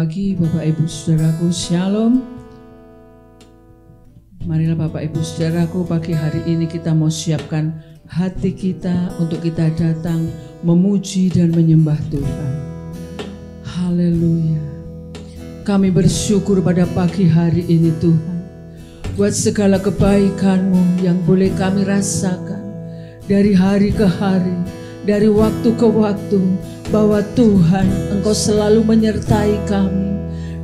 pagi Bapak Ibu Saudaraku, Shalom. Marilah Bapak Ibu Saudaraku, pagi hari ini kita mau siapkan hati kita untuk kita datang memuji dan menyembah Tuhan. Haleluya. Kami bersyukur pada pagi hari ini Tuhan, buat segala kebaikan-Mu yang boleh kami rasakan dari hari ke hari, dari waktu ke waktu, bahwa Tuhan Engkau selalu menyertai kami.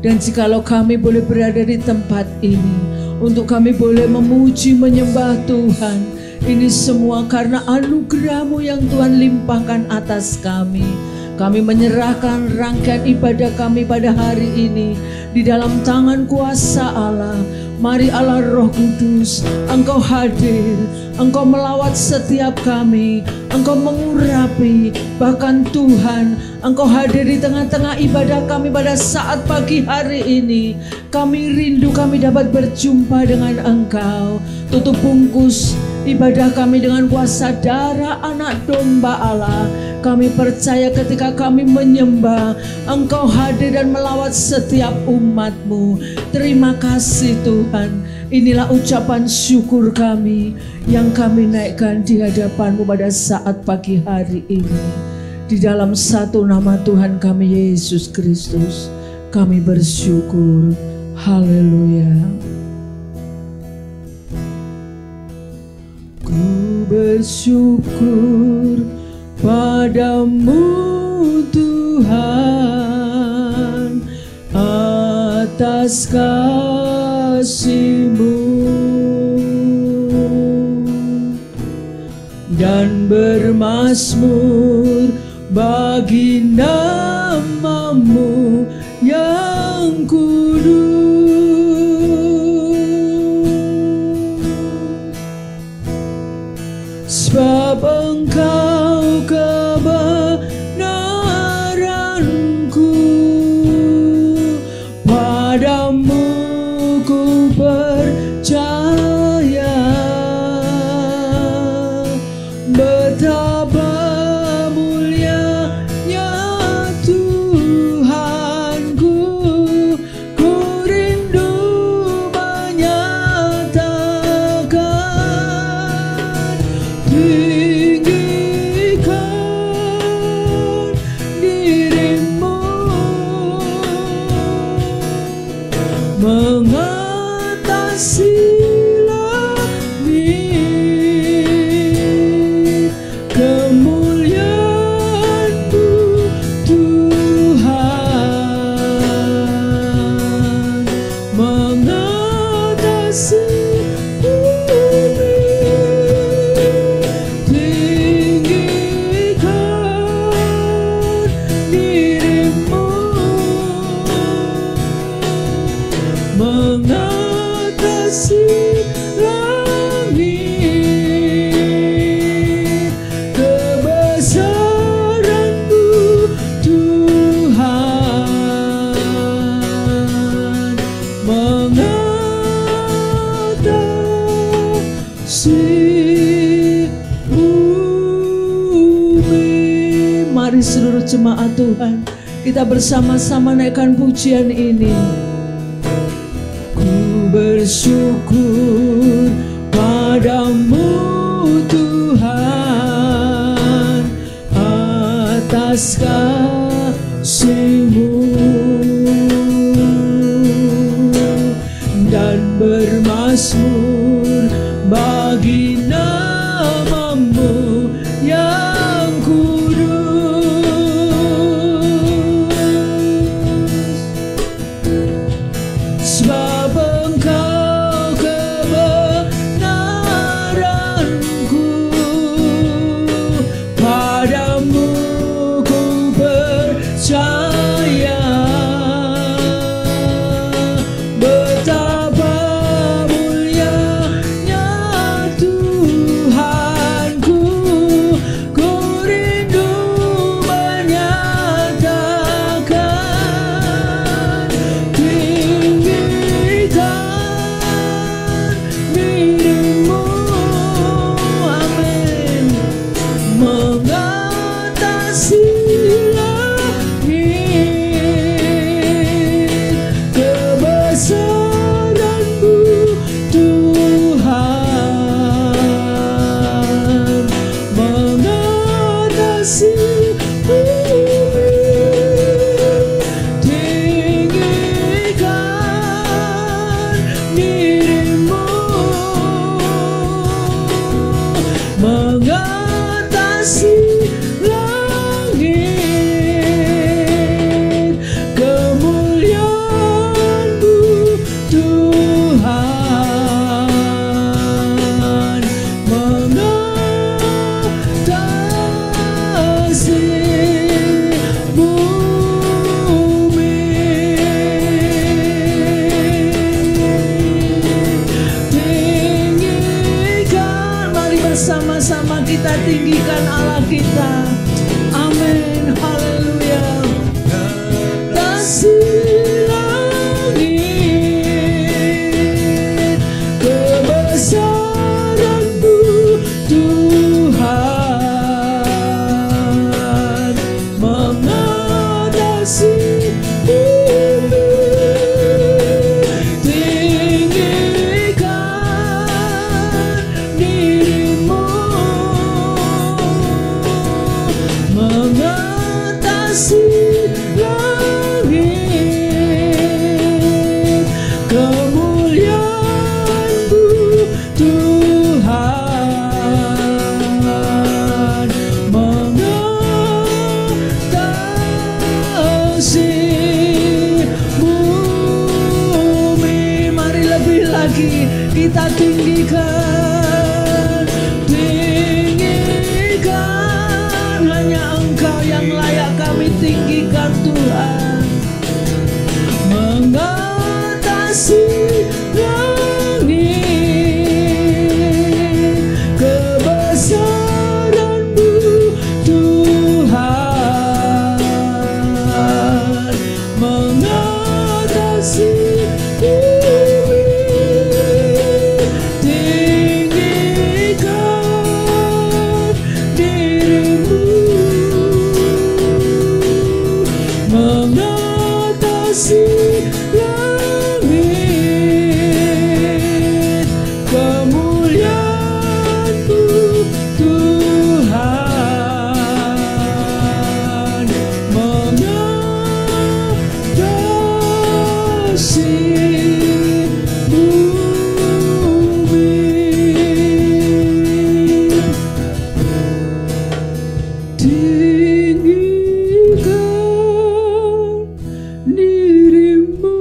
Dan jikalau kami boleh berada di tempat ini untuk kami boleh memuji menyembah Tuhan, ini semua karena anugerah-Mu yang Tuhan limpahkan atas kami. Kami menyerahkan rangkaian ibadah kami pada hari ini di dalam tangan kuasa Allah. Mari Allah Roh Kudus, Engkau hadir, Engkau melawat setiap kami, Engkau mengurapi, bahkan Tuhan Engkau hadir di tengah-tengah ibadah kami pada saat pagi hari ini. Kami rindu kami dapat berjumpa dengan Engkau. Tutup bungkus ibadah kami dengan kuasa darah anak domba Allah. Kami percaya ketika kami menyembah, Engkau hadir dan melawat setiap umat-Mu. Terima kasih Tuhan. Inilah ucapan syukur kami yang kami naikkan di hadapan-Mu pada saat pagi hari ini. Di dalam satu nama Tuhan kami Yesus Kristus, kami bersyukur. Haleluya. Ku bersyukur Padamu Tuhan atas kasih-Mu dan bermazmur bagi nama-Mu yang kudus. Sebab Engkau kebenaranku, Padamu ku percaya. Betapa mulianya Tuhanku, ku rindu menyatakan. Tinggikan diri-Mu, mengatasi langit. Kemuliaan-Mu Tuhan, mengatasi bumi. Tinggikan diri-Mu, mengatasi langit. Kebesaran-Mu Tuhan, mengatasi bumi. Mari seluruh jemaat Tuhan, kita bersama-sama naikkan pujian ini. Ku bersyukur Padamu Tuhan atas kasih-Mu dan bermazmur bagi nama-Mu yang kudus. Sebab Engkau kebenaranku, Padamu ku percaya. Betapa mulia mengatasi langit. Kemuliaan-Mu Tuhan mengatasi bumi. Tinggikan, mari bersama-sama kita tinggikan Allah kita. Amin, haleluya. Kasih langit, kebesaran-Mu Tuhan mengatasi bumi. Tinggikan diri-Mu mengatasi langit. Kemuliaan-Mu Tuhan mengatasi bumi. Mari lebih lagi kita tinggikan, tinggikan. Hanya Engkau yang layak kami tinggikan Tuhan. Mengatasi langit, kebesaran-Mu Tuhan mengatasi bumi. Tinggikan diri-Mu mengatasi langit. Kemuliaan-Mu Tuhan mengatasi bumi. Tinggikan diri-Mu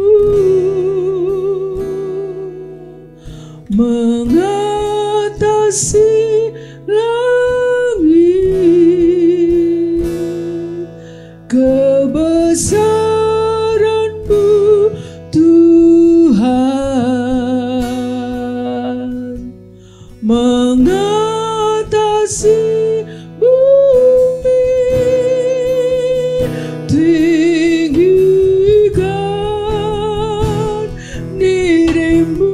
mengatasi langit. Kebesaran-Mu Tuhan mengatasi bumi. Tinggikan diri-Mu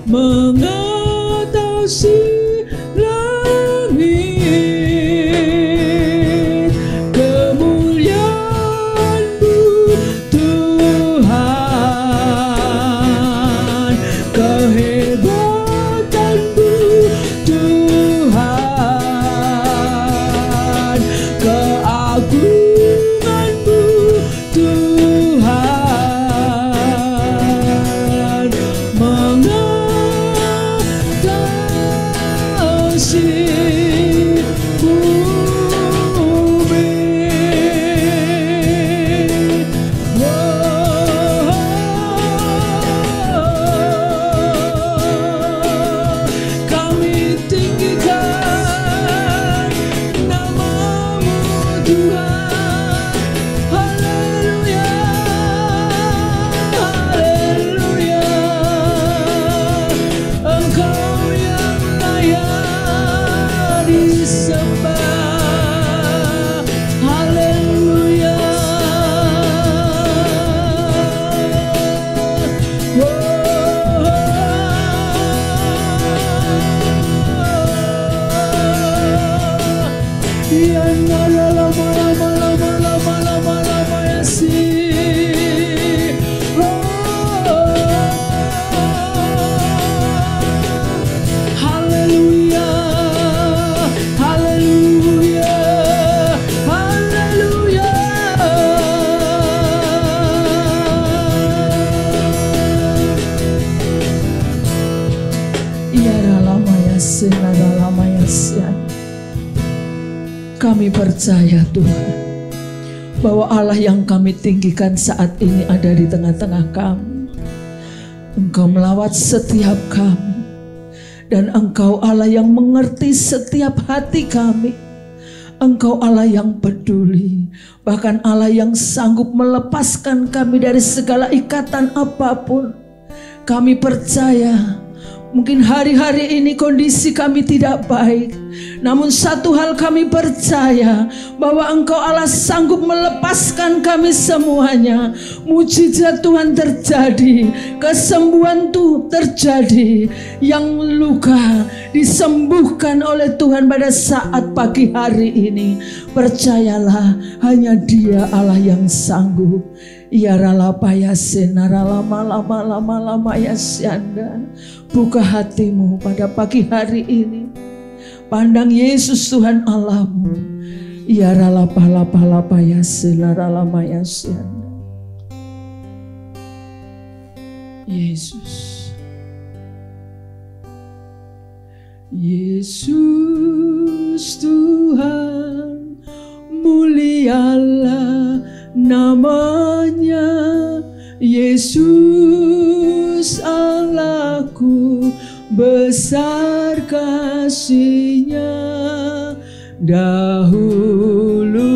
mengatasi langit. Kemuliaan-Mu Tuhan, kehebatan-Mu Tuhan, keagungan-Mu Tuhan mengatasi Kami percaya Tuhan bahwa Allah yang kami tinggikan saat ini ada di tengah-tengah kami. Engkau melawat setiap kami, dan Engkau Allah yang mengerti setiap hati kami. Engkau Allah yang peduli, bahkan Allah yang sanggup melepaskan kami dari segala ikatan apapun. Kami percaya mungkin hari-hari ini kondisi kami tidak baik, namun satu hal kami percaya, bahwa Engkau Allah sanggup melepaskan kami semuanya. Mujizat Tuhan terjadi, kesembuhan Tuhan terjadi. Yang luka disembuhkan oleh Tuhan pada saat pagi hari ini. Percayalah, hanya Dia Allah yang sanggup. Ya ralapaya senaralama lama ya sianda. Buka hatimu pada pagi hari ini. Pandang Yesus Tuhan Allahmu. Ya ralapaya senaralama ya sianda. Yesus. Yesus Tuhan, mulialah namanya. Yesus Allahku, besar kasih-Nya. Dahulu,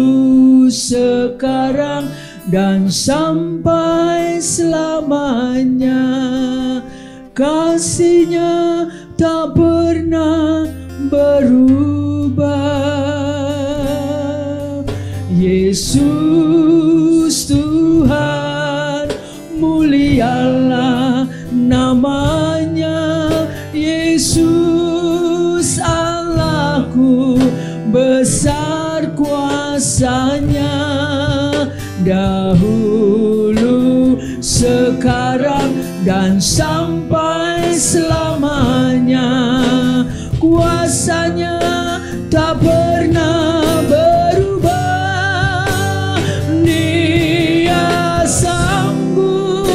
sekarang, dan sampai selamanya. Kasih-Nya tak pernah berubah. Yesus Tuhan, mulialah namanya. Yesus Allahku, besar kuasa-Nya. Dahulu, sekarang, dan sampai selamanya. Kuasa-Nya tak pernah berubah. Dia sanggup,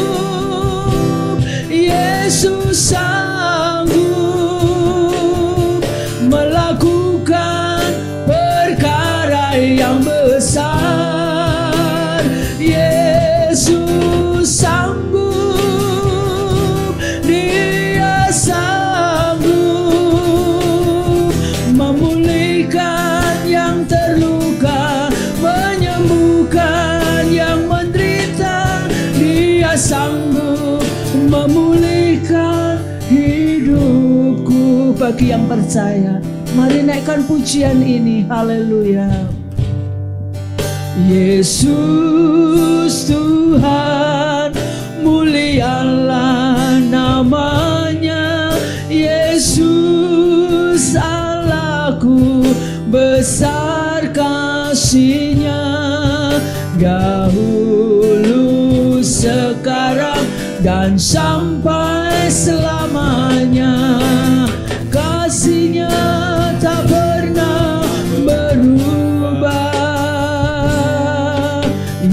Yesus sanggup melakukan perkara yang besar. Yesus sanggup, Dia sanggup memulihkan yang terluka, menyembuhkan yang menderita. Dia sanggup memulihkan hidupku. Bagi yang percaya, mari naikkan pujian ini. Haleluya. Yesus Tuhan, mulialah namanya. Yesus Allahku, besar kasih-Nya. Dahulu, sekarang, dan sampai selamanya. Kasih-Nya tak pernah berubah.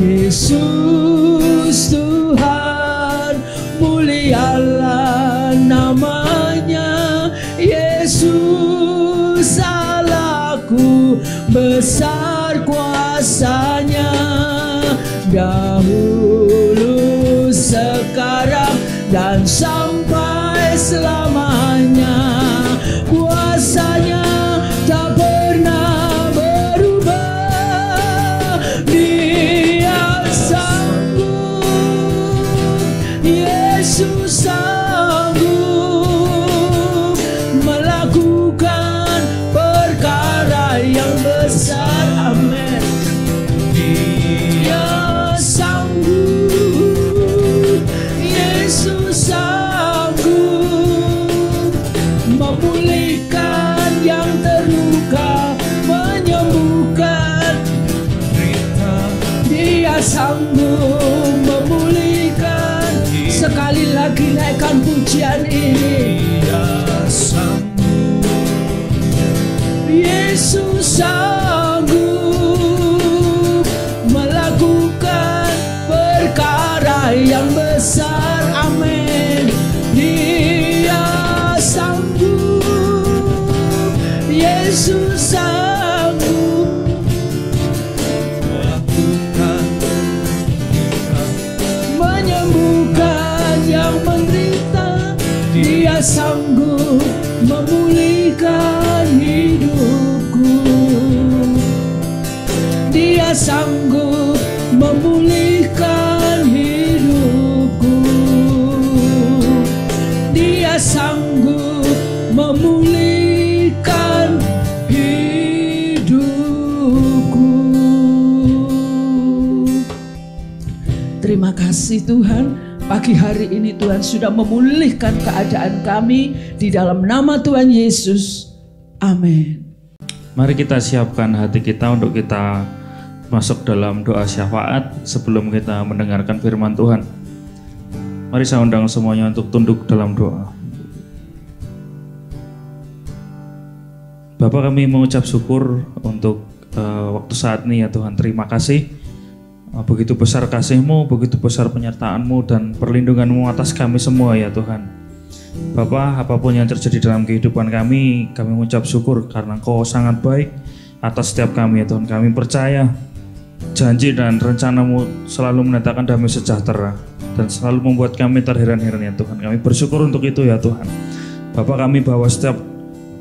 Yesus Tuhan, mulialah namanya. Yesus Allahku, besar kuasa-Nya. Dahulu, sekarang, dan sampai selamanya. Kuasa-Nya tak pernah berubah. Dia sanggup, Yesus sanggup melakukan perkara yang besar. Amin. Dia sanggup, Yesus sanggup memulihkan yang terluka, menyembuhkan derita. Dia sanggup memulihkan. Sekali lagi naikkan pujian ini. Dia sanggup, Yesus sanggup melakukan perkara yang besar. Amin. Dia sanggup, sanggup memulihkan hidupku. Dia sanggup memulihkan hidupku. Dia sanggup memulihkan hidupku. Terima kasih Tuhan, pagi hari ini Tuhan sudah memulihkan keadaan kami di dalam nama Tuhan Yesus. Amin. Mari kita siapkan hati kita untuk kita masuk dalam doa syafaat sebelum kita mendengarkan firman Tuhan. Mari saya undang semuanya untuk tunduk dalam doa. Bapa, kami mengucap syukur untuk waktu saat ini ya Tuhan. Terima kasih. Begitu besar kasih-Mu, begitu besar penyertaan-Mu dan perlindungan-Mu atas kami semua ya Tuhan. Bapa, apapun yang terjadi dalam kehidupan kami mengucap syukur karena Engkau sangat baik atas setiap kami ya Tuhan. Kami percaya janji dan rencana-Mu selalu mendatangkan damai sejahtera dan selalu membuat kami terheran-heran ya Tuhan. Kami bersyukur untuk itu ya Tuhan. Bapa, kami bawa setiap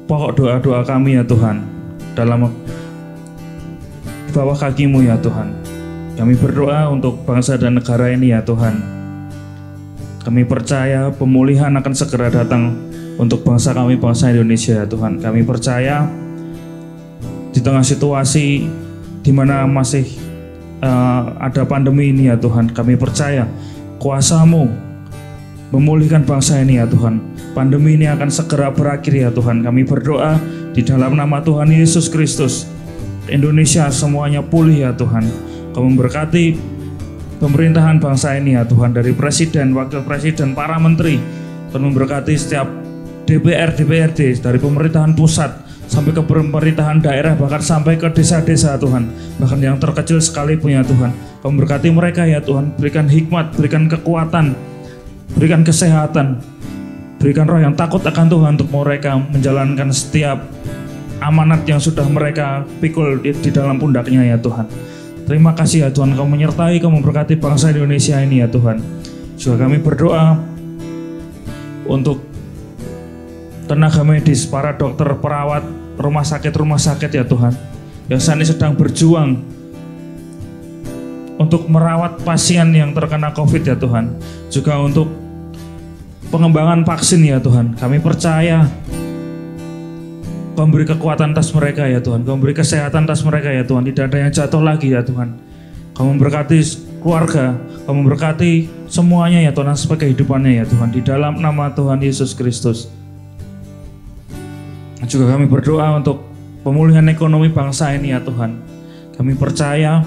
pokok doa-doa kami ya Tuhan dalam bawah kaki-Mu ya Tuhan. Kami berdoa untuk bangsa dan negara ini ya Tuhan. Kami percaya pemulihan akan segera datang untuk bangsa kami, bangsa Indonesia ya Tuhan. Kami percaya di tengah situasi di mana masih ada pandemi ini ya Tuhan, kami percaya kuasa-Mu memulihkan bangsa ini ya Tuhan. Pandemi ini akan segera berakhir ya Tuhan. Kami berdoa di dalam nama Tuhan Yesus Kristus, Indonesia semuanya pulih ya Tuhan. Kau memberkati pemerintahan bangsa ini ya Tuhan, dari presiden, wakil presiden, para menteri. Kau memberkati setiap DPR, DPRD, dari pemerintahan pusat sampai ke pemerintahan daerah, bahkan sampai ke desa-desa Tuhan, bahkan yang terkecil sekalipun ya Tuhan. Kau memberkati mereka ya Tuhan, berikan hikmat, berikan kekuatan, berikan kesehatan, berikan roh yang takut akan Tuhan untuk mereka menjalankan setiap amanat yang sudah mereka pikul di dalam pundaknya ya Tuhan. Terima kasih ya Tuhan, Kau menyertai, Kau memberkati bangsa Indonesia ini ya Tuhan. Juga kami berdoa untuk tenaga medis, para dokter, perawat, rumah sakit ya Tuhan, yang saat ini sedang berjuang untuk merawat pasien yang terkena COVID ya Tuhan. Juga untuk pengembangan vaksin ya Tuhan. Kami percaya Kau memberi kekuatan atas mereka ya Tuhan. Kau memberi kesehatan atas mereka ya Tuhan. Tidak ada yang jatuh lagi ya Tuhan. Kau memberkati keluarga, Kau memberkati semuanya ya Tuhan, aspek kehidupannya ya Tuhan, di dalam nama Tuhan Yesus Kristus. Juga kami berdoa untuk pemulihan ekonomi bangsa ini ya Tuhan. Kami percaya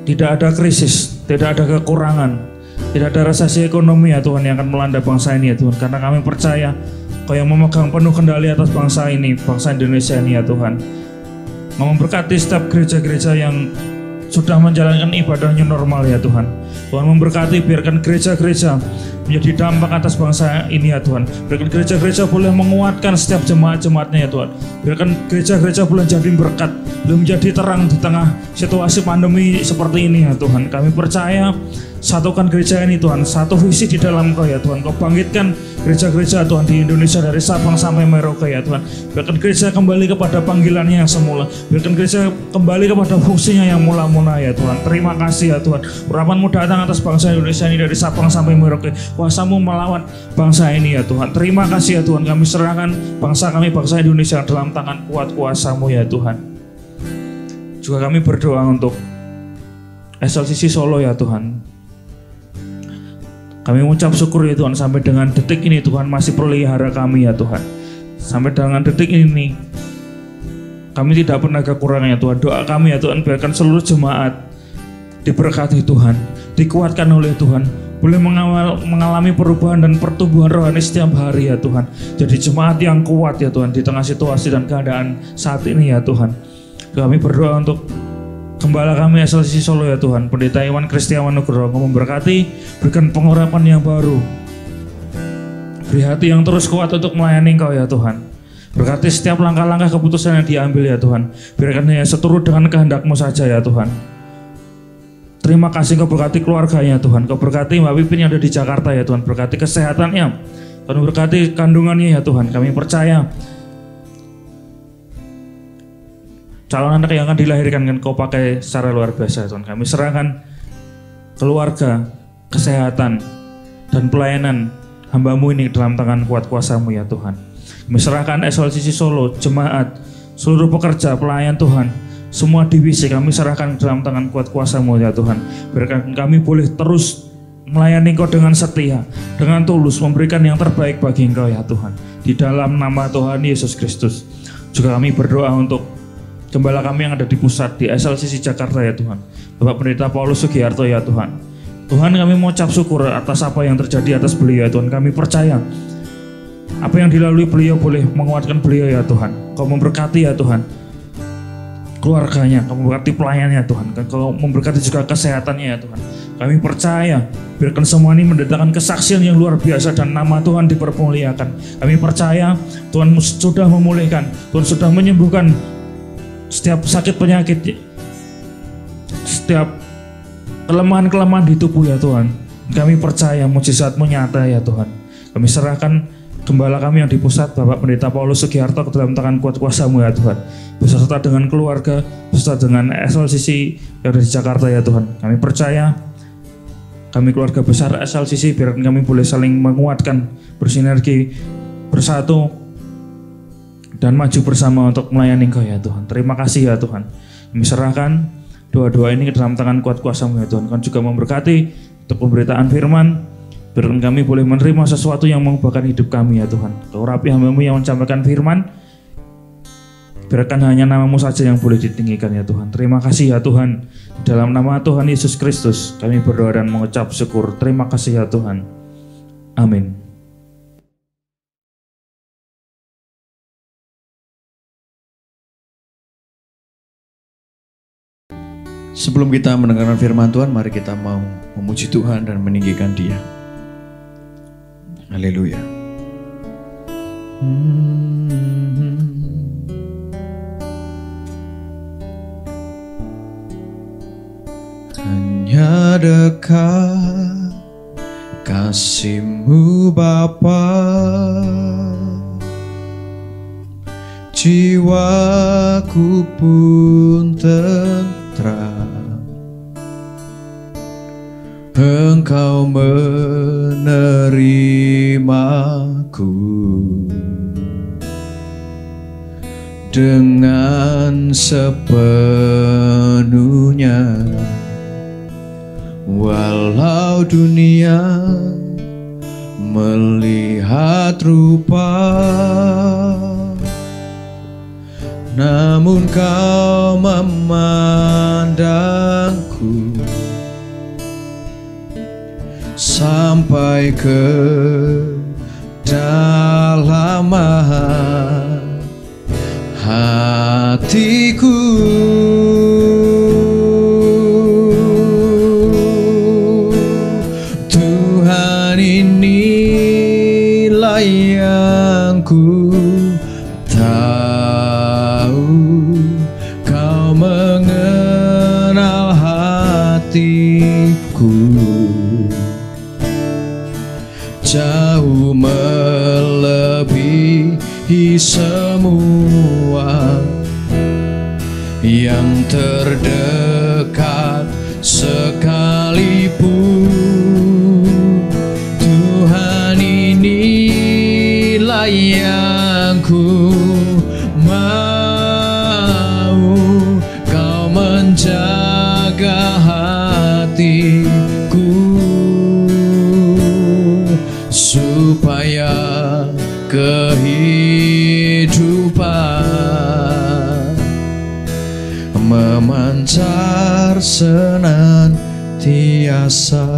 tidak ada krisis, tidak ada kekurangan, tidak ada resesi ekonomi ya Tuhan yang akan melanda bangsa ini ya Tuhan. Karena kami percaya Kau yang memegang penuh kendali atas bangsa ini, bangsa Indonesia ini ya Tuhan. Kau memberkati setiap gereja-gereja yang sudah menjalankan ibadahnya normal ya Tuhan. Tuhan memberkati, biarkan gereja-gereja menjadi dampak atas bangsa ini ya Tuhan. Biarkan gereja-gereja boleh menguatkan setiap jemaat-jemaatnya ya Tuhan. Biarkan gereja-gereja boleh jadi berkat, boleh menjadi terang di tengah situasi pandemi seperti ini ya Tuhan. Kami percaya satukan gereja ini Tuhan, satu visi di dalam Kau ya Tuhan. Kau bangkitkan gereja-gereja Tuhan di Indonesia dari Sabang sampai Merauke ya Tuhan. Biarkan gereja kembali kepada panggilannya yang semula. Biarkan gereja kembali kepada fungsinya yang mula-mula ya Tuhan. Terima kasih ya Tuhan. Urapan-Mu datang atas bangsa Indonesia ini dari Sabang sampai Merauke. Kuasa-Mu melawat bangsa ini ya Tuhan. Terima kasih ya Tuhan. Kami serahkan bangsa kami, bangsa Indonesia dalam tangan kuat kuasa-Mu ya Tuhan. Juga kami berdoa untuk SLCC Solo ya Tuhan. Kami mengucap syukur ya Tuhan, sampai dengan detik ini Tuhan masih pelihara kami ya Tuhan. Sampai dengan detik ini kami tidak pernah kekurangan ya Tuhan. Doa kami ya Tuhan, biarkan seluruh jemaat diberkati Tuhan, dikuatkan oleh Tuhan, boleh mengalami perubahan dan pertumbuhan rohani setiap hari ya Tuhan. Jadi jemaat yang kuat ya Tuhan di tengah situasi dan keadaan saat ini ya Tuhan. Kami berdoa untuk Gembala kami SLCC Solo ya Tuhan, Pendeta Iwan Kristiawan Nugroho, Kau memberkati, berikan pengurapan yang baru, beri hati yang terus kuat untuk melayani Engkau ya Tuhan. Berkati setiap langkah-langkah keputusan yang diambil ya Tuhan. Biarkan hanya seturut dengan kehendak-Mu saja ya Tuhan. Terima kasih Engkau berkati keluarganya Tuhan. Engkau berkati Mbak Pipin yang ada di Jakarta ya Tuhan. Berkati kesehatannya. Tuhan berkati kandungannya ya Tuhan. Kami percaya calon anak yang akan dilahirkan kan Kau pakai secara luar biasa Tuhan. Kami serahkan keluarga, kesehatan, dan pelayanan hamba-Mu ini dalam tangan kuat kuasa-Mu ya Tuhan. Kami serahkan SLCC Solo, jemaat, seluruh pekerja, pelayan Tuhan, semua divisi kami serahkan dalam tangan kuat kuasa-Mu ya Tuhan. Biarkan kami boleh terus melayani Engkau dengan setia, dengan tulus, memberikan yang terbaik bagi Engkau ya Tuhan. Di dalam nama Tuhan Yesus Kristus. Juga kami berdoa untuk gembala kami yang ada di pusat, di SLCC Jakarta ya Tuhan. Bapak Pendeta Paulus Sugiharto ya Tuhan. Tuhan, kami mengucap syukur atas apa yang terjadi atas beliau ya Tuhan. Kami percaya apa yang dilalui beliau boleh menguatkan beliau ya Tuhan. Kau memberkati ya Tuhan keluarganya, Kau memberkati pelayannya Tuhan. Kau memberkati juga kesehatannya ya Tuhan. Kami percaya biarkan semua ini mendatangkan kesaksian yang luar biasa dan nama Tuhan dipermuliakan. Kami percaya Tuhan sudah memulihkan, Tuhan sudah menyembuhkan setiap sakit penyakit, setiap kelemahan-kelemahan di tubuh ya Tuhan. Kami percaya mujizat-Mu nyata ya Tuhan. Kami serahkan gembala kami yang di pusat, Bapak Pendeta Paulus Sugiharto, ke dalam tangan kuat kuasa-Mu ya Tuhan. Beserta dengan keluarga, beserta dengan SLCC yang ada di Jakarta ya Tuhan. Kami percaya kami keluarga besar SLCC biarkan kami boleh saling menguatkan, bersinergi, bersatu, dan maju bersama untuk melayani Engkau ya Tuhan. Terima kasih ya Tuhan. Kami serahkan doa-doa ini ke dalam tangan kuat kuasa-Mu ya Tuhan. Kau juga memberkati untuk pemberitaan firman. Biarkan kami boleh menerima sesuatu yang mengubahkan hidup kami ya Tuhan. Kau rapi hamba-Mu yang menyampaikan firman. Biarkan hanya nama-Mu saja yang boleh ditinggikan ya Tuhan. Terima kasih ya Tuhan. Di dalam nama Tuhan Yesus Kristus kami berdoa dan mengucap syukur. Terima kasih ya Tuhan. Amin. Sebelum kita mendengarkan firman Tuhan, mari kita mau memuji Tuhan dan meninggikan Dia. Haleluya. Hanya dekat kasih-Mu Bapa, jiwaku pun tentram. Engkau menerimaku dengan sepenuhnya, walau dunia melihat rupa, namun Kau memandangku sampai ke dalam hatiku. Tuhan, inilah yang ku tahu, Kau mengenal hatiku jauh melebihi semua yang terdekat sekalipun. Tuhan, inilah yang ku mau, Kau menjaga hatiku supaya kehidupan memancar senantiasa.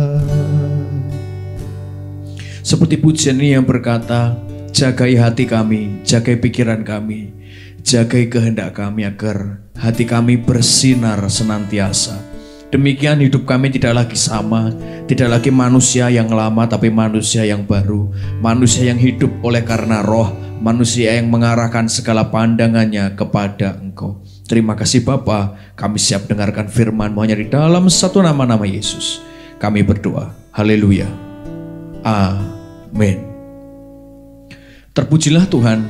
Seperti pujian ini yang berkata, jagai hati kami, jagai pikiran kami, jagai kehendak kami agar hati kami bersinar senantiasa. Demikian hidup kami tidak lagi sama, tidak lagi manusia yang lama tapi manusia yang baru, manusia yang hidup oleh karena roh, manusia yang mengarahkan segala pandangannya kepada Engkau. Terima kasih Bapa, kami siap dengarkan firman-Mu hanya di dalam satu nama Yesus. Kami berdoa. Haleluya. Amin. Terpujilah Tuhan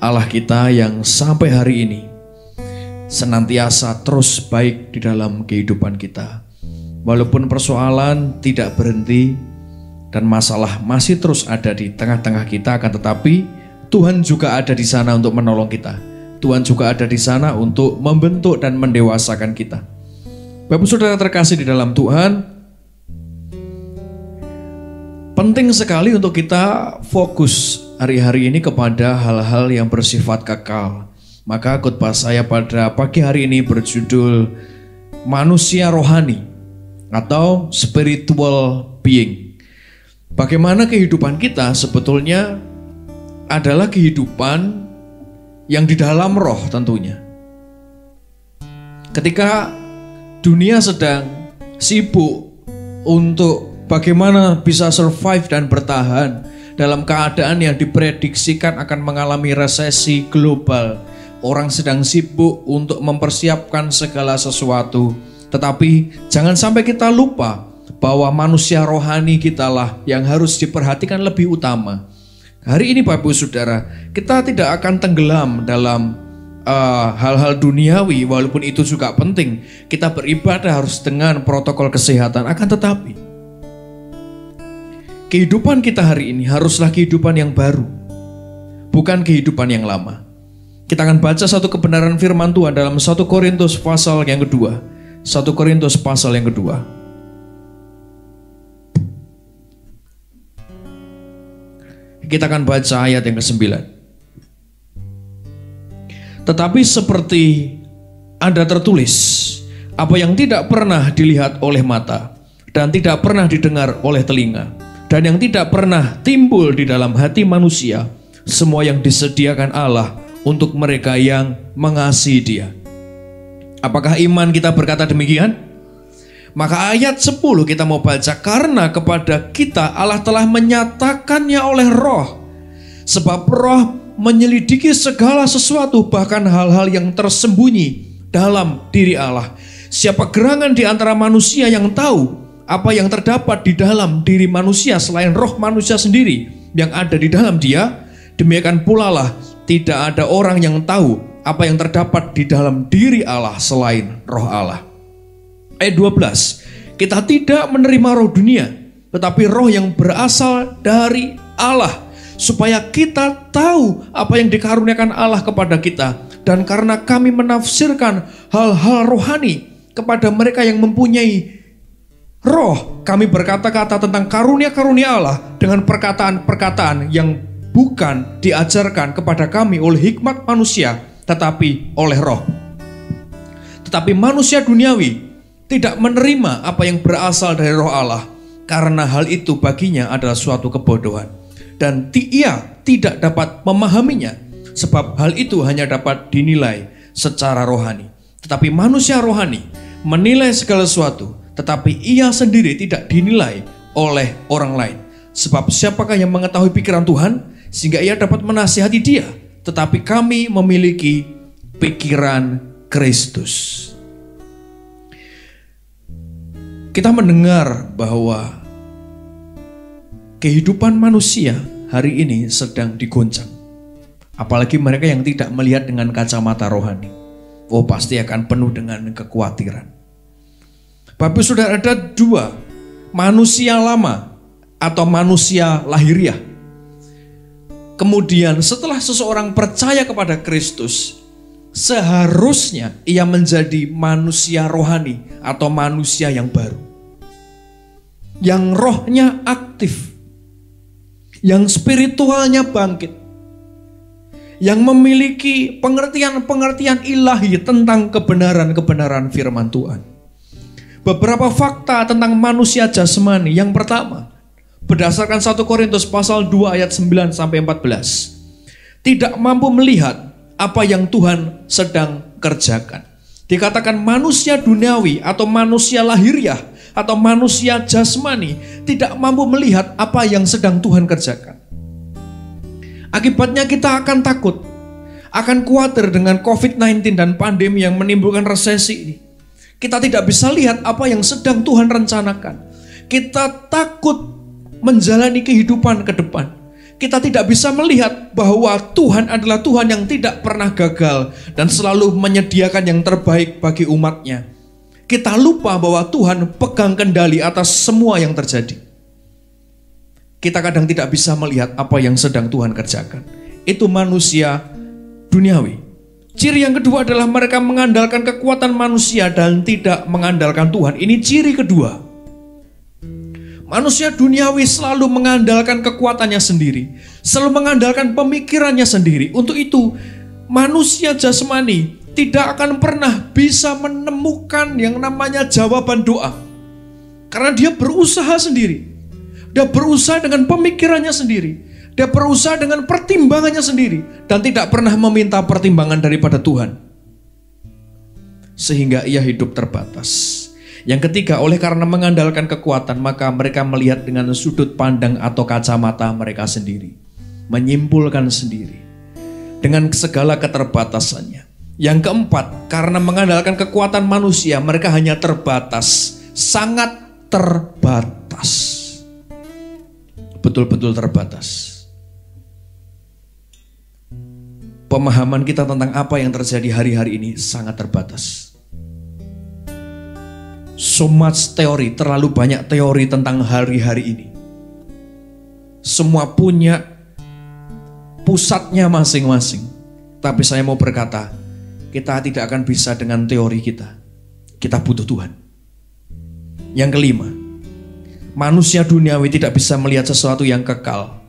Allah kita yang sampai hari ini senantiasa terus baik di dalam kehidupan kita. Walaupun persoalan tidak berhenti dan masalah masih terus ada di tengah-tengah kita, akan tetapi Tuhan juga ada di sana untuk menolong kita. Tuhan juga ada di sana untuk membentuk dan mendewasakan kita. Bapak Saudara terkasih di dalam Tuhan, penting sekali untuk kita fokus hari-hari ini kepada hal-hal yang bersifat kekal. Maka khotbah saya pada pagi hari ini berjudul Manusia Rohani atau Spiritual Being. Bagaimana kehidupan kita sebetulnya adalah kehidupan yang di dalam roh tentunya. Ketika dunia sedang sibuk untuk bagaimana bisa survive dan bertahan dalam keadaan yang diprediksikan akan mengalami resesi global, orang sedang sibuk untuk mempersiapkan segala sesuatu. Tetapi jangan sampai kita lupa bahwa manusia rohani kitalah yang harus diperhatikan lebih utama. Hari ini Bapak Ibu Saudara, kita tidak akan tenggelam dalam hal-hal duniawi, walaupun itu juga penting. Kita beribadah harus dengan protokol kesehatan, akan tetapi kehidupan kita hari ini haruslah kehidupan yang baru, bukan kehidupan yang lama. Kita akan baca satu kebenaran firman Tuhan dalam 1 Korintus pasal yang kedua. 1 Korintus pasal yang kedua. Kita akan baca ayat yang ke-9. Tetapi seperti ada tertulis, apa yang tidak pernah dilihat oleh mata, dan tidak pernah didengar oleh telinga, dan yang tidak pernah timbul di dalam hati manusia, semua yang disediakan Allah untuk mereka yang mengasihi Dia. Apakah iman kita berkata demikian? Maka ayat 10 kita mau baca, karena kepada kita Allah telah menyatakannya oleh roh. Sebab roh menyelidiki segala sesuatu, bahkan hal-hal yang tersembunyi dalam diri Allah. Siapa gerangan di antara manusia yang tahu apa yang terdapat di dalam diri manusia selain roh manusia sendiri yang ada di dalam dia? Demikian pula lah tidak ada orang yang tahu apa yang terdapat di dalam diri Allah selain roh Allah. Ayat 12, kita tidak menerima roh dunia, tetapi roh yang berasal dari Allah, supaya kita tahu apa yang dikaruniakan Allah kepada kita. Dan karena kami menafsirkan hal-hal rohani kepada mereka yang mempunyai roh, kami berkata-kata tentang karunia-karunia Allah dengan perkataan-perkataan yang bukan diajarkan kepada kami oleh hikmat manusia, tetapi oleh roh. Tetapi manusia duniawi tidak menerima apa yang berasal dari roh Allah, karena hal itu baginya adalah suatu kebodohan, dan ia tidak dapat memahaminya, sebab hal itu hanya dapat dinilai secara rohani. Tetapi manusia rohani menilai segala sesuatu, tetapi ia sendiri tidak dinilai oleh orang lain. Sebab siapakah yang mengetahui pikiran Tuhan sehingga ia dapat menasihati dia? Tetapi kami memiliki pikiran Kristus. Kita mendengar bahwa kehidupan manusia hari ini sedang digoncang. Apalagi mereka yang tidak melihat dengan kacamata rohani. Oh, pasti akan penuh dengan kekhawatiran. Bapak Saudara, ada dua, manusia lama atau manusia lahiriah. Kemudian setelah seseorang percaya kepada Kristus, seharusnya ia menjadi manusia rohani atau manusia yang baru. Yang rohnya aktif, yang spiritualnya bangkit, yang memiliki pengertian-pengertian ilahi tentang kebenaran-kebenaran firman Tuhan. Beberapa fakta tentang manusia jasmani. Yang pertama, berdasarkan 1 Korintus pasal 2 ayat 9 sampai 14, tidak mampu melihat apa yang Tuhan sedang kerjakan. Dikatakan manusia duniawi atau manusia lahiriah atau manusia jasmani tidak mampu melihat apa yang sedang Tuhan kerjakan. Akibatnya kita akan takut. akan khawatir dengan COVID-19 dan pandemi yang menimbulkan resesi ini. Kita tidak bisa lihat apa yang sedang Tuhan rencanakan. Kita takut menjalani kehidupan ke depan. Kita tidak bisa melihat bahwa Tuhan adalah Tuhan yang tidak pernah gagal dan selalu menyediakan yang terbaik bagi umatnya. Kita lupa bahwa Tuhan pegang kendali atas semua yang terjadi. Kita kadang tidak bisa melihat apa yang sedang Tuhan kerjakan. Itu manusia duniawi. Ciri yang kedua adalah mereka mengandalkan kekuatan manusia dan tidak mengandalkan Tuhan. Ini ciri kedua. Manusia duniawi selalu mengandalkan kekuatannya sendiri, selalu mengandalkan pemikirannya sendiri. Untuk itu, manusia jasmani tidak akan pernah bisa menemukan yang namanya jawaban doa. Karena dia berusaha sendiri. Dia berusaha dengan pemikirannya sendiri. Dia berusaha dengan pertimbangannya sendiri. Dan tidak pernah meminta pertimbangan daripada Tuhan. Sehingga ia hidup terbatas. Yang ketiga, oleh karena mengandalkan kekuatan, maka mereka melihat dengan sudut pandang atau kacamata mereka sendiri. Menyimpulkan sendiri. Dengan segala keterbatasannya. Yang keempat, karena mengandalkan kekuatan manusia, mereka hanya terbatas. Sangat terbatas. Betul-betul terbatas. Pemahaman kita tentang apa yang terjadi hari-hari ini sangat terbatas. So much teori, terlalu banyak teori tentang hari-hari ini. Semua punya pusatnya masing-masing. Tapi saya mau berkata, kita tidak akan bisa dengan teori kita. Kita butuh Tuhan. Yang kelima, manusia duniawi tidak bisa melihat sesuatu yang kekal.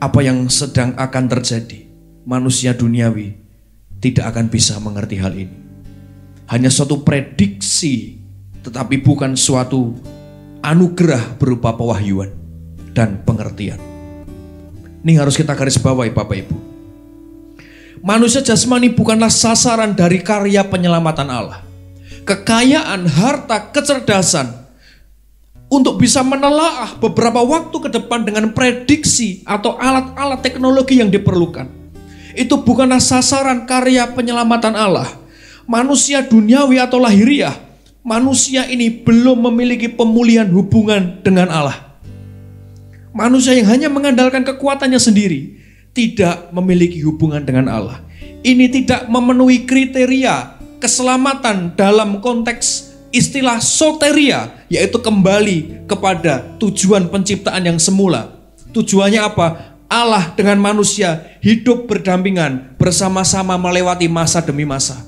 Apa yang sedang akan terjadi, manusia duniawi tidak akan bisa mengerti hal ini. Hanya suatu prediksi, tetapi bukan suatu anugerah berupa pewahyuan dan pengertian. Ini harus kita garis bawahi Bapak Ibu. Manusia jasmani bukanlah sasaran dari karya penyelamatan Allah. Kekayaan, harta, kecerdasan untuk bisa menelaah beberapa waktu ke depan dengan prediksi atau alat-alat teknologi yang diperlukan. Itu bukanlah sasaran karya penyelamatan Allah. Manusia duniawi atau lahiriah, manusia ini belum memiliki pemulihan hubungan dengan Allah. Manusia yang hanya mengandalkan kekuatannya sendiri tidak memiliki hubungan dengan Allah. Ini tidak memenuhi kriteria keselamatan dalam konteks istilah soteria, yaitu kembali kepada tujuan penciptaan yang semula. Tujuannya apa? Allah dengan manusia hidup berdampingan bersama-sama melewati masa demi masa.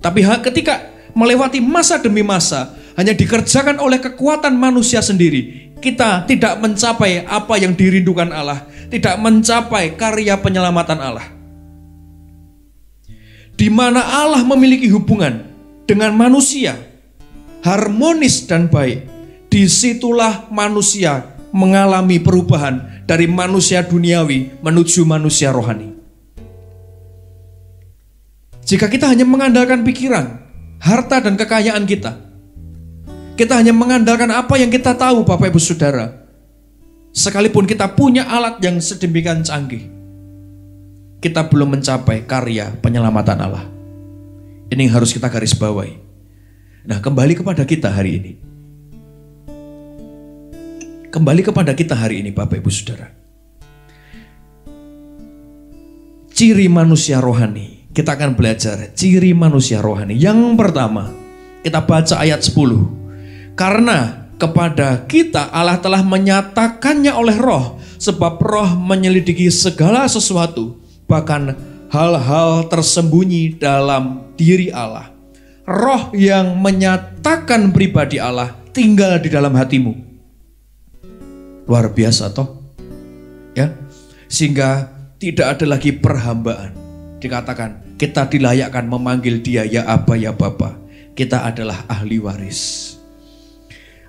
Tapi ketika melewati masa demi masa hanya dikerjakan oleh kekuatan manusia sendiri, kita tidak mencapai apa yang dirindukan Allah, tidak mencapai karya penyelamatan Allah. Di mana Allah memiliki hubungan dengan manusia harmonis dan baik, disitulah manusia mengalami perubahan dari manusia duniawi menuju manusia rohani. Jika kita hanya mengandalkan pikiran, harta dan kekayaan kita hanya mengandalkan apa yang kita tahu Bapak Ibu Saudara, sekalipun kita punya alat yang sedemikian canggih, kita belum mencapai karya penyelamatan Allah. Ini yang harus kita garis bawahi. Nah, kembali kepada kita hari ini. Kembali kepada kita hari ini Bapak Ibu Saudara. Ciri manusia rohani. Kita akan belajar ciri manusia rohani. Yang pertama, kita baca ayat 10. Karena kepada kita Allah telah menyatakannya oleh roh, sebab roh menyelidiki segala sesuatu, bahkan hal-hal tersembunyi dalam diri Allah. Roh yang menyatakan pribadi Allah tinggal di dalam hatimu. Luar biasa toh? Ya. Sehingga tidak ada lagi perhambaan. Dikatakan kita dilayakkan memanggil dia ya Aba ya Bapa. Kita adalah ahli waris.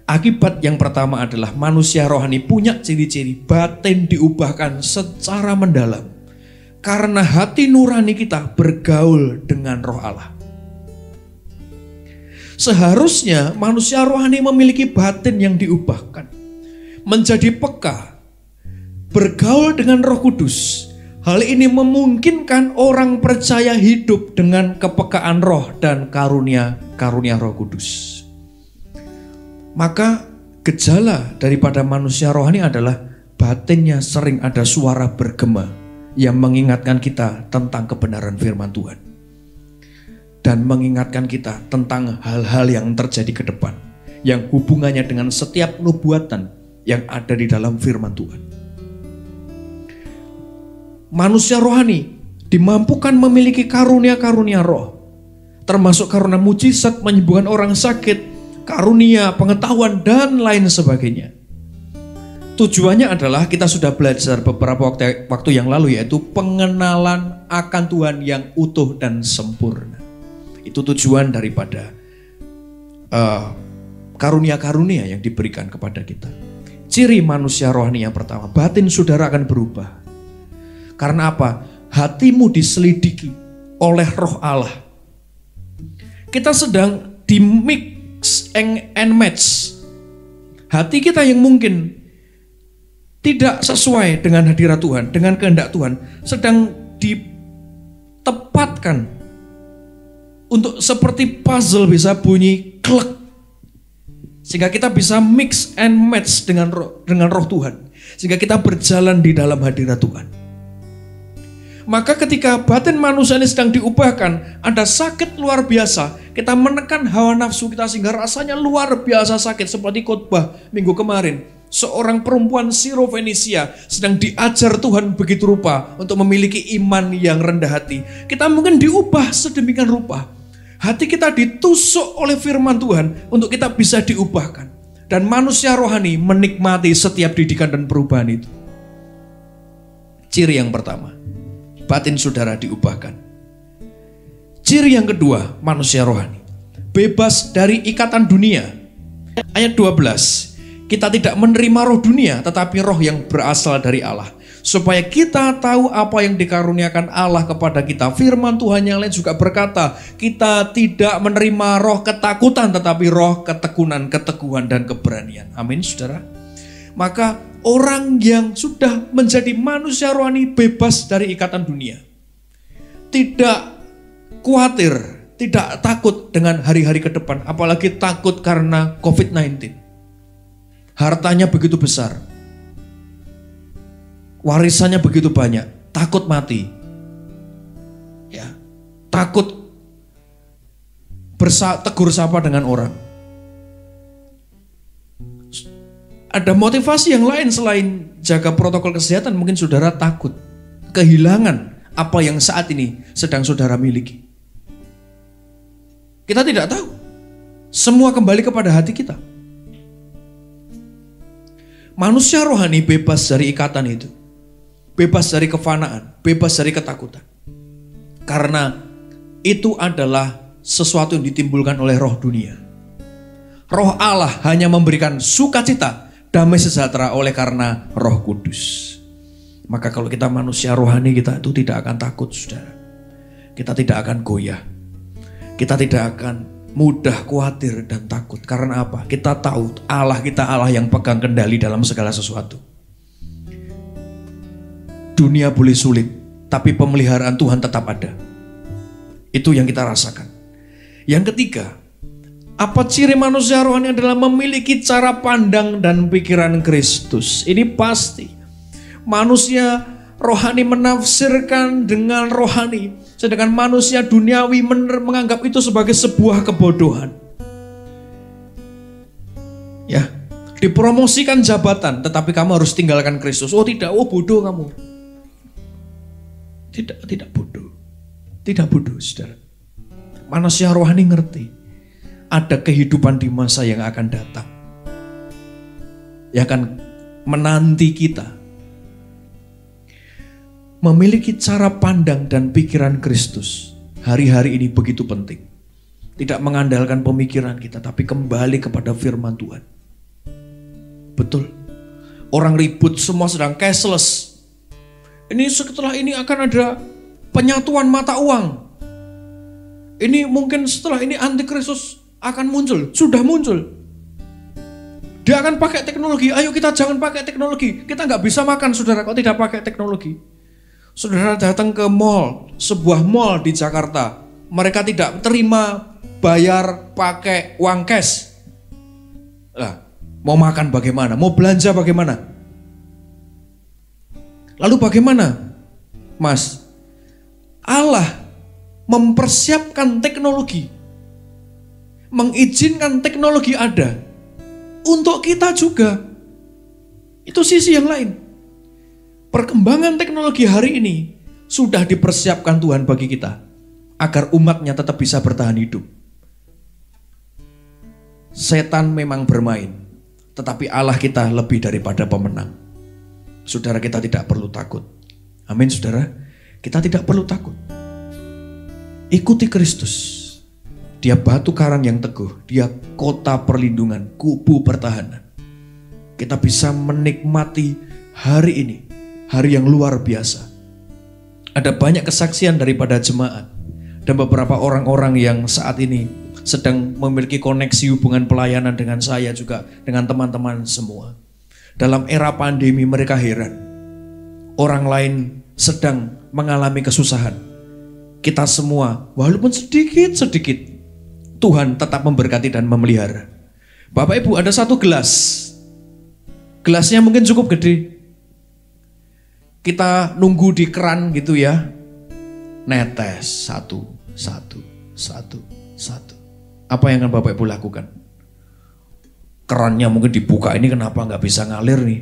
Akibat yang pertama adalah manusia rohani punya ciri-ciri batin diubahkan secara mendalam. Karena hati nurani kita bergaul dengan roh Allah. Seharusnya manusia rohani memiliki batin yang diubahkan. Menjadi peka. Bergaul dengan Roh Kudus. Hal ini memungkinkan orang percaya hidup dengan kepekaan roh dan karunia Roh Kudus. Maka gejala daripada manusia rohani adalah batinnya sering ada suara bergema yang mengingatkan kita tentang kebenaran firman Tuhan. Dan mengingatkan kita tentang hal-hal yang terjadi ke depan, yang hubungannya dengan setiap nubuatan yang ada di dalam firman Tuhan. Manusia rohani dimampukan memiliki karunia-karunia roh, termasuk karunia mujizat, menyembuhkan orang sakit, karunia pengetahuan, dan lain sebagainya. Tujuannya adalah kita sudah belajar beberapa waktu yang lalu, yaitu pengenalan akan Tuhan yang utuh dan sempurna. Itu tujuan daripada karunia-karunia yang diberikan kepada kita. Ciri manusia rohani yang pertama, batin saudara akan berubah. Karena apa? Hatimu diselidiki oleh Roh Allah. Kita sedang di mix and match. Hati kita yang mungkin tidak sesuai dengan hadirat Tuhan, dengan kehendak Tuhan, sedang ditempatkan untuk seperti puzzle bisa bunyi klek. Sehingga kita bisa mix and match dengan roh Tuhan. Sehingga kita berjalan di dalam hadirat Tuhan. Maka ketika batin manusia ini sedang diubahkan, ada sakit luar biasa. Kita menekan hawa nafsu kita sehingga rasanya luar biasa sakit. Seperti khotbah minggu kemarin. Seorang perempuan Sirofenisia sedang diajar Tuhan begitu rupa untuk memiliki iman yang rendah hati. Kita mungkin diubah sedemikian rupa. Hati kita ditusuk oleh firman Tuhan untuk kita bisa diubahkan. Dan manusia rohani menikmati setiap didikan dan perubahan itu. Ciri yang pertama, batin saudara diubahkan. Ciri yang kedua, manusia rohani bebas dari ikatan dunia. Ayat 12, kita tidak menerima roh dunia, tetapi roh yang berasal dari Allah, supaya kita tahu apa yang dikaruniakan Allah kepada kita. Firman Tuhan yang lain juga berkata, kita tidak menerima roh ketakutan, tetapi roh ketekunan, keteguhan, dan keberanian. Amin, saudara. Maka orang yang sudah menjadi manusia rohani bebas dari ikatan dunia, tidak khawatir, tidak takut dengan hari-hari ke depan, apalagi takut karena COVID-19. Hartanya begitu besar, warisannya begitu banyak, takut mati, ya, takut tegur sapa dengan orang. Ada motivasi yang lain selain jaga protokol kesehatan. Mungkin saudara takut kehilangan apa yang saat ini sedang saudara miliki. Kita tidak tahu. Semua kembali kepada hati kita. Manusia rohani bebas dari ikatan itu. Bebas dari kefanaan, bebas dari ketakutan. Karena itu adalah sesuatu yang ditimbulkan oleh roh dunia. Roh Allah hanya memberikan sukacita, damai sejahtera oleh karena Roh Kudus. Maka kalau kita manusia rohani, kita itu tidak akan takut, saudara. Kita tidak akan goyah. Kita tidak akan mudah khawatir dan takut. Karena apa? Kita tahu Allah kita Allah yang pegang kendali dalam segala sesuatu. Dunia boleh sulit, tapi pemeliharaan Tuhan tetap ada. Itu yang kita rasakan. Yang ketiga, apa ciri manusia rohani adalah memiliki cara pandang dan pikiran Kristus. Ini pasti. Manusia rohani menafsirkan dengan rohani, sedangkan manusia duniawi menganggap itu sebagai sebuah kebodohan. Ya, dipromosikan jabatan, tetapi kamu harus tinggalkan Kristus. Oh tidak, oh bodoh kamu. Tidak bodoh. Tidak bodoh, saudara. Manusia rohani ngerti. Ada kehidupan di masa yang akan datang, yang akan menanti kita. Memiliki cara pandang dan pikiran Kristus hari-hari ini begitu penting. Tidak mengandalkan pemikiran kita, tapi kembali kepada firman Tuhan. Betul. Orang ribut, semua sedang cashless. Ini setelah ini akan ada penyatuan mata uang. Ini mungkin setelah ini antikristus akan muncul, sudah muncul. Dia akan pakai teknologi. Ayo kita jangan pakai teknologi. Kita nggak bisa makan, saudara, kalau tidak pakai teknologi. Saudara datang ke mall, sebuah mall di Jakarta, mereka tidak terima bayar pakai uang cash. Lah, mau makan bagaimana? Mau belanja bagaimana? Lalu bagaimana, Mas? Allah mempersiapkan teknologi, mengizinkan teknologi ada untuk kita juga. Itu sisi yang lain. Perkembangan teknologi hari ini sudah dipersiapkan Tuhan bagi kita agar umatnya tetap bisa bertahan hidup. Setan memang bermain, tetapi Allah kita lebih daripada pemenang. Saudara, kita tidak perlu takut. Amin, saudara. Kita tidak perlu takut. Ikuti Kristus. Dia batu karang yang teguh. Dia kota perlindungan, kubu pertahanan. Kita bisa menikmati hari ini, hari yang luar biasa. Ada banyak kesaksian daripada jemaat dan beberapa orang-orang yang saat ini sedang memiliki koneksi hubungan pelayanan dengan saya juga, dengan teman-teman semua. Dalam era pandemi mereka heran. Orang lain sedang mengalami kesusahan. Kita semua, walaupun sedikit-sedikit, Tuhan tetap memberkati dan memelihara. Bapak Ibu, ada satu gelas. Gelasnya mungkin cukup gede. Kita nunggu di keran gitu ya. Netes satu. Apa yang akan Bapak Ibu lakukan? Kerannya mungkin dibuka, ini kenapa nggak bisa ngalir nih?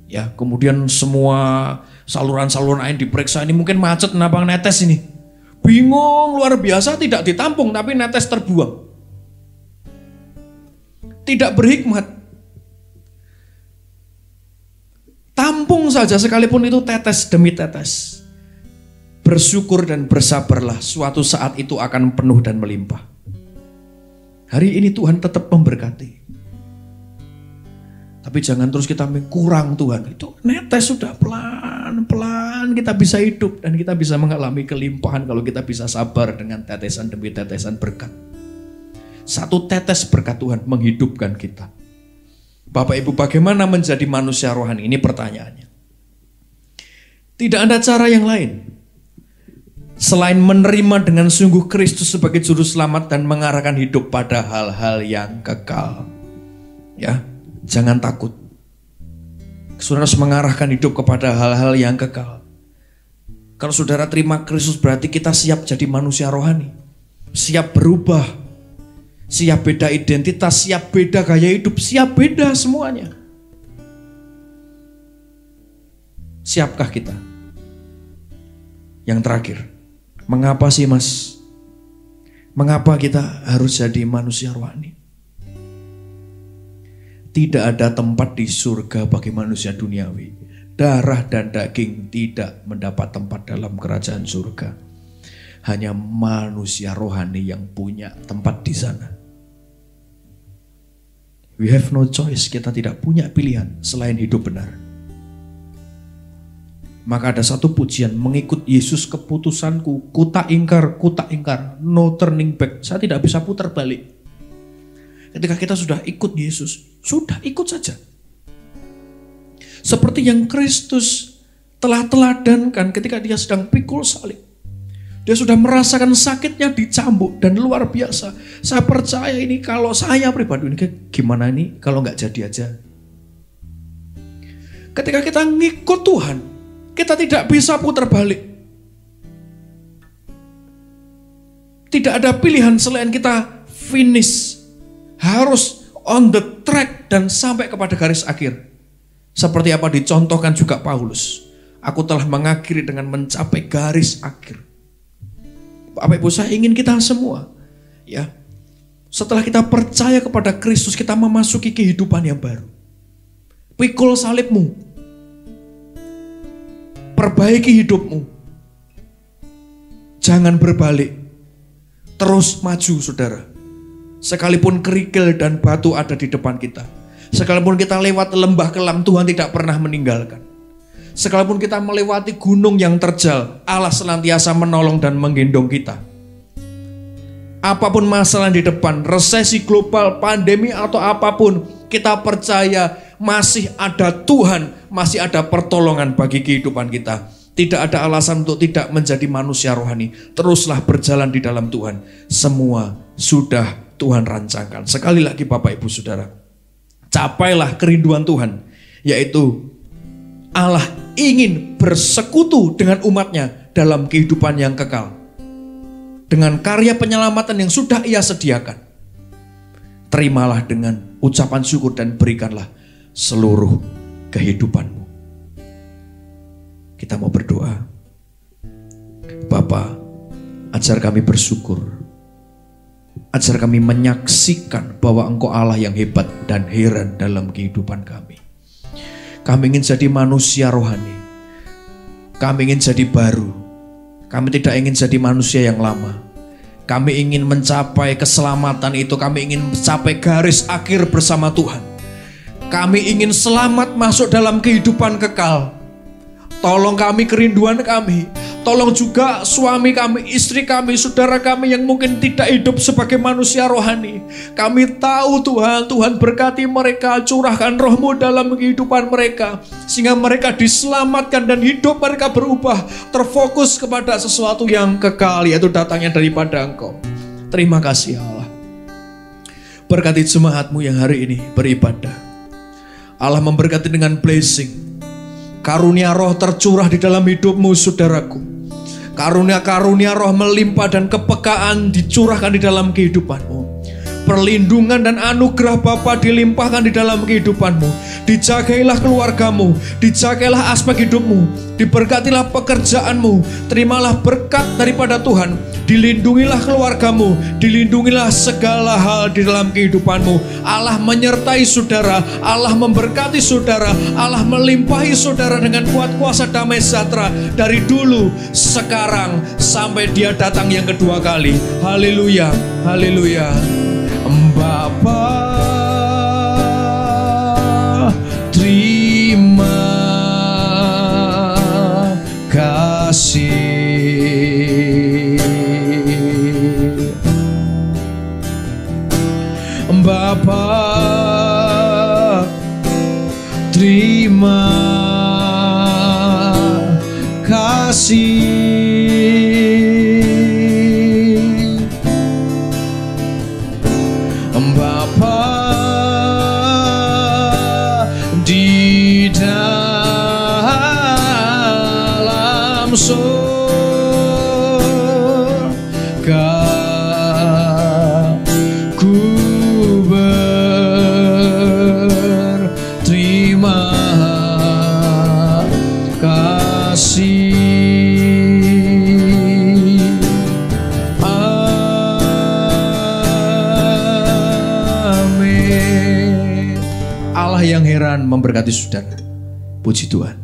Ya, kemudian semua saluran-saluran air diperiksa, ini mungkin macet, kenapa netes ini? Bingung luar biasa, tidak ditampung tapi netes terbuang. Tidak berhikmat. Tampung saja sekalipun itu tetes demi tetes. Bersyukur dan bersabarlah, suatu saat itu akan penuh dan melimpah. Hari ini Tuhan tetap memberkati. Tapi jangan terus kita kurang Tuhan. Itu netes sudah pelan-pelan kita bisa hidup dan kita bisa mengalami kelimpahan kalau kita bisa sabar dengan tetesan demi tetesan berkat. Satu tetes berkat Tuhan menghidupkan kita. Bapak Ibu, bagaimana menjadi manusia rohani? Ini pertanyaannya. Tidak ada cara yang lain selain menerima dengan sungguh Kristus sebagai juru selamat dan mengarahkan hidup pada hal-hal yang kekal. Ya. Jangan takut. Saudara harus mengarahkan hidup kepada hal-hal yang kekal. Kalau saudara terima Kristus berarti kita siap jadi manusia rohani. Siap berubah. Siap beda identitas, siap beda gaya hidup, siap beda semuanya. Siapkah kita? Yang terakhir, mengapa sih Mas? Mengapa kita harus jadi manusia rohani? Tidak ada tempat di surga bagi manusia duniawi. Darah dan daging tidak mendapat tempat dalam kerajaan surga. Hanya manusia rohani yang punya tempat di sana. We have no choice. Kita tidak punya pilihan selain hidup benar. Maka ada satu pujian, mengikut Yesus keputusanku, ku tak ingkar, no turning back. Saya tidak bisa putar balik. Ketika kita sudah ikut Yesus, sudah ikut saja. Seperti yang Kristus telah teladankan ketika dia sedang pikul salib. Dia sudah merasakan sakitnya dicambuk dan luar biasa. Saya percaya ini kalau saya pribadi ini gimana ini kalau nggak jadi aja. Ketika kita ngikut Tuhan, kita tidak bisa putar balik. Tidak ada pilihan selain kita finish. Harus on the track dan sampai kepada garis akhir. Seperti apa dicontohkan juga Paulus. Aku telah mengakhiri dengan mencapai garis akhir. Bapak Ibu, saya ingin kita semua, ya, setelah kita percaya kepada Kristus, kita memasuki kehidupan yang baru. Pikul salibmu. Perbaiki hidupmu. Jangan berbalik. Terus maju, saudara. Sekalipun kerikil dan batu ada di depan kita. Sekalipun kita lewat lembah kelam, Tuhan tidak pernah meninggalkan. Sekalipun kita melewati gunung yang terjal, Allah senantiasa menolong dan menggendong kita. Apapun masalah di depan, resesi global, pandemi atau apapun, kita percaya masih ada Tuhan, masih ada pertolongan bagi kehidupan kita. Tidak ada alasan untuk tidak menjadi manusia rohani. Teruslah berjalan di dalam Tuhan. Semua sudah Tuhan rancangkan. Sekali lagi Bapak Ibu Saudara, capailah kerinduan Tuhan, yaitu Allah ingin bersekutu dengan umatnya dalam kehidupan yang kekal. Dengan karya penyelamatan yang sudah Ia sediakan. Terimalah dengan ucapan syukur dan berikanlah seluruh kehidupanmu. Kita mau berdoa. Bapa, ajar kami bersyukur. Ajar kami menyaksikan bahwa Engkau Allah yang hebat dan heran dalam kehidupan kami. Kami ingin jadi manusia rohani. Kami ingin jadi baru. Kami tidak ingin jadi manusia yang lama. Kami ingin mencapai keselamatan itu. Kami ingin mencapai garis akhir bersama Tuhan. Kami ingin selamat masuk dalam kehidupan kekal. Tolong kami, kerinduan kami. Tolong juga suami kami, istri kami, saudara kami yang mungkin tidak hidup sebagai manusia rohani. Kami tahu Tuhan, Tuhan berkati mereka, curahkan Roh-Mu dalam kehidupan mereka. Sehingga mereka diselamatkan dan hidup mereka berubah. Terfokus kepada sesuatu yang kekal, yaitu datangnya daripada Engkau. Terima kasih Allah. Berkati jemaat-Mu yang hari ini beribadah. Allah memberkati dengan blessing. Karunia roh tercurah di dalam hidupmu saudaraku. Karunia-karunia roh melimpah dan kepekaan dicurahkan di dalam kehidupanmu. Perlindungan dan anugerah Bapa dilimpahkan di dalam kehidupanmu. Dijagailah keluargamu, dijagailah aspek hidupmu, diberkatilah pekerjaanmu. Terimalah berkat daripada Tuhan. Dilindungilah keluargamu, dilindungilah segala hal di dalam kehidupanmu. Allah menyertai saudara, Allah memberkati saudara, Allah melimpahi saudara dengan kuat kuasa damai sejahtera dari dulu, sekarang, sampai Dia datang yang kedua kali. Haleluya, haleluya. Bapa, terima kasih. Bapa, terima kasih. Bapa di dalam surga, ku berterima kasih. Allah yang heran memberkati saudara. Puji Tuhan.